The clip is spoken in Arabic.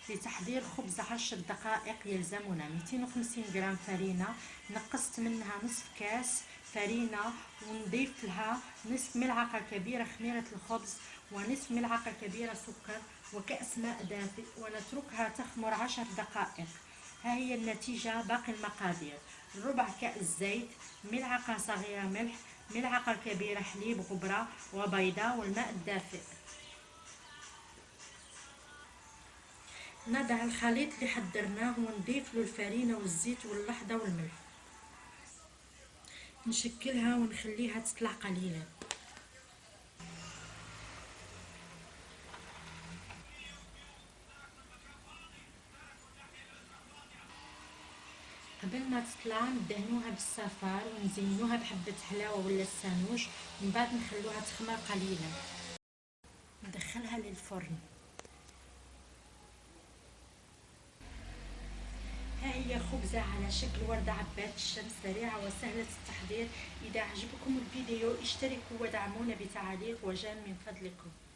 لتحضير خبز 10 دقائق يلزمنا 250 غرام فرينة، نقصت منها نصف كاس فرينة، ونضيف لها نصف ملعقة كبيرة خميرة الخبز ونصف ملعقة كبيرة سكر وكأس ماء دافئ، ونتركها تخمر 10 دقائق. ها هي النتيجة. باقي المقادير: ربع كأس زيت، ملعقة صغيرة ملح، ملعقة كبيرة حليب غبرة وبيضة، والماء الدافئ. نضع الخليط اللي حضرناه ونضيف له الفرينة والزيت واللحظة والملح، نشكلها ونخليها تطلع قليلا. قبل ما تطلع ندهنوها بالصفار ونزينوها بحبة حلاوة ولا السانوش، من بعد نخلوها تخمر قليلا. ندخلها للفرن. ها هي خبزة على شكل وردة عباد الشمس، سريعة وسهلة التحضير. إذا عجبكم الفيديو اشتركوا ودعمونا بتعليق وجيم من فضلكم.